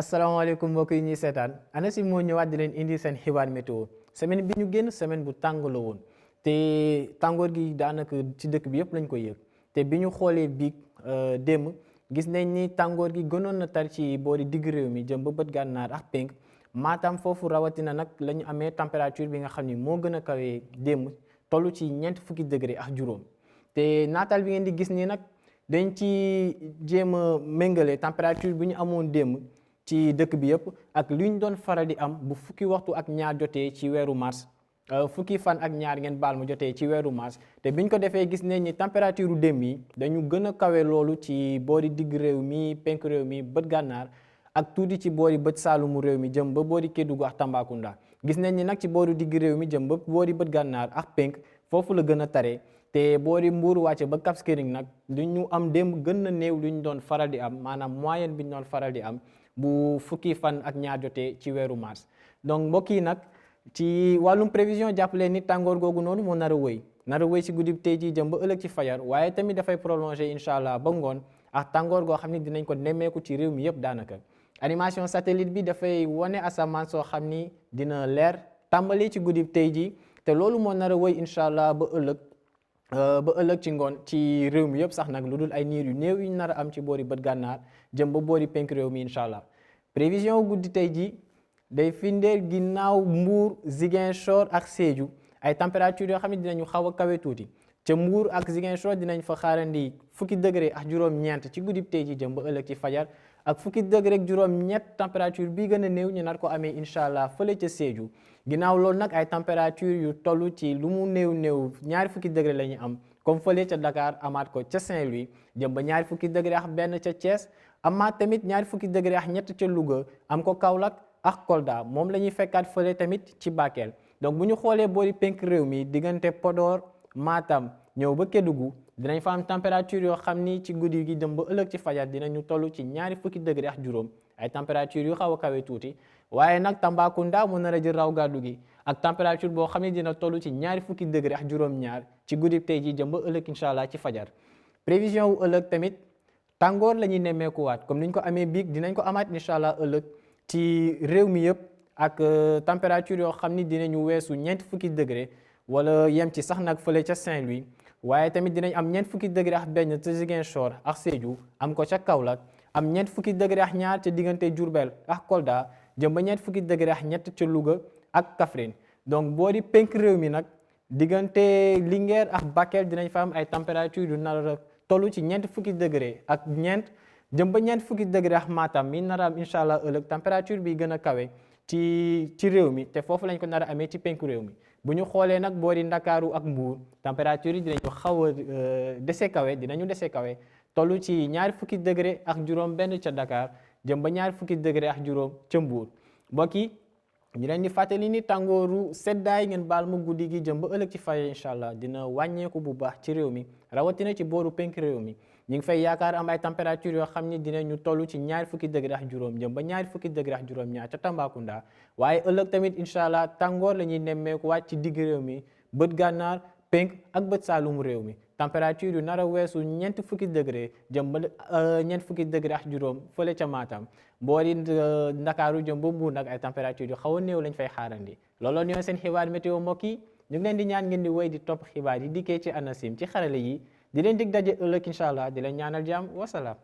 asalaamaaleykum mbokk yi ñuy seetaan ANACIM moo ñëwaat di leen indi seen xibaar météo semaine bi ñu génn semaine bu tàng la woon te tàngoor gi daanaka ci dëkk bi yëpp lañ koy yëg te bi ñu xoolee biig démb gis nañ ni tàngoor gi gënoon na tar ci boori digg réew mi jëm ba bët gànnaar ak penk Matam foofu rawatina nag la ñu amee température bi nga xam ni moo gën a kawee démb toll ci ñeent fukki degré ak juróom te naataal bi ngeen di gis nii nag dañ ci jéem a méngale température bi ñu amoon démb ci dëkk bi yëpp ak lu ñu doon faral di am bu fukki waxtu ak ñaar jotee ci weeru mars fukki fan ak ñaar ngeen baal ma jotee ci weeru mars te biñ ko defee gis nañ ni température u démb yi dañu gën a kawe loolu ci boori digg réew mi penk réew mi bët gànnaar ak tuuti ci boori bët saalumu réew mi jëm ba boori Kédougou ak Tambacounda gis nañ ni nag ci boori digg réew mi jëm ba boori bët gànnaar ak penk foofu la gën a tare te boori Mbuur wàcce ba Cap Skirring nag lu ñu am démb gën na néew lu ñu doon faral di am maanaam moyenne bi ñu doon faral di am bu fukki fan ak ñaar jotee ci weeru mars donc mbokk yi nag ci wàllum prévision jàppale ni tàngoor googu noonu moo nar a wëy si guddi tey jii jëm ba ëllëg ci fajar waaye tamit dafay prolongé incha allah ba ngoon ak tàngoor goo xam ni dinañ ko nemmeeku ci réew mi yëpp daanaka animation satellite bi dafay wane asamaan soo xam ni dina leer tàmbali ci guddi tey jii te loolu moo nar a wëy incha allah ba ëllëg ci ngoon ci réew mi yëpp sax nag lu dul ay niir yu néew yu ñu nar a am ci boori bët gànnaar jëm ba boori penk réew mi incha allah prévision guddi tey jii day firndeel ginnaaw Mbour Ziguinchor ak Sédhiou ay température yoo xam ne dinañu xaw a kawe tuuti ca Mbour ak Ziguinchor dinañ fa xaarandi fukki degré ak juróom-ñeent ci guddi tey jii jëm ba ëllëg ci fajar ak fukki degré ak juróom-ñett température bi gën a néew ñu nar ko amee incha allah fële ca Sédhiou ginnaaw loolu nag ay température yu toll ci lu mu néew ñaari fukki degré la ñu am comme fële ca Dakar amaat ko ca Saint-Louis jëm ba ñaari fukki degré ak benn ca Thiès amaat tamit ñaari fukki degré ak ñett ca Louga am ko Kaolack ak Kolda moom la ñuy fekkaat fële tamit ci Bakel donc bu ñu xoolee boori penk réew mi diggante Podor Matam ñëw ba Kédougou dinañ fa am température yoo xam ni ci guddi gi dem ba ëllëg ci fajar dinañu toll ci ñaari fukki degré ak juróom ay température yu xaw a kawe tuuti waaye nag Tambacounda mu nar a jël raw gàddu gi ak température boo xam ne dina toll ci ñaari fukki degré ak juróom-ñaar ci guddi tey ji jëm ba ëllëg incha allah ci fajar prévision wu ëllëg tamit tàngoor la ñuy nemmeekuwaat comme niñ ko amee biig dinañ ko amaat incha allah ëllëg ci réew mi yëpp ak température yoo xam ni dinañu weesu ñeent fukki degré wala yem ci sax nag fële ca Saint-Louis waaye tamit dinañ am ñeent fukki degré ak benn ca Ziguinchor ak Sédhiou am ko ca Kaolack am ñeent fukki degré ak ñaar ca diggante Diourbel ak Kolda jëm ba ñeent fukki degré ak ñett ca Louga ak Kaffrine donc boo di penk réew mi nag diggante Linguère ak Bakel dinañ fa am ay température yu nar a toll ci ñeent fukki degré ak ñeent jëm ba ñeent fukki degré ak Matam mi nar a am incha allah ëllëg température bi gën a kawe ci réew mi te foofu lañ ko nar a amee ci penku réew mi bu ñu xoolee nag boori Ndakaaru ak Mbuur température yi dinañu xaw a dinañu dese kawe toll ci ñaari fukki degré ak juróom benn ca Dakar jëm ba ñaari fukki degré ak juróom ca Mbuur mbokk yi ñu leen di fàttali ni tàngooru seddaay ngeen baal mu guddi gi jëm ba ëllëg ci faye incha allah dina wàññeeku bu baax ci réew mi rawatina ci booru penk réew mi ñu ngi fay yaakaar am ay température yoo xam ni dinañu toll ci ñaari fukki degré ak juróom jëm ba ñaari fukki degré ak juróom ñaar ca Tambacounda waaye ëllëg tamit incha allah tàngoor la ñuy nemmeeku waat ci digg réew mi bët gànnaar penk ak bët saalumu réew mi température yu nar a weesu ñeent fukki degré jëm ba ñeent fukki degré ak juróom fële ca Matam boori Ndakaaru jëm ba Mbuur nag ay température yu xaw a néew lañ fay xaarandi looloo ñoo seen xibaar météo mbokk yi ñu ngi leen di ñaan ngeen di wéy di topp xibaar yi dikkee ci ANACIM ci xarale yi di leen dig daje ëllëg incha allah di leen ñaanal jàmm wasalaam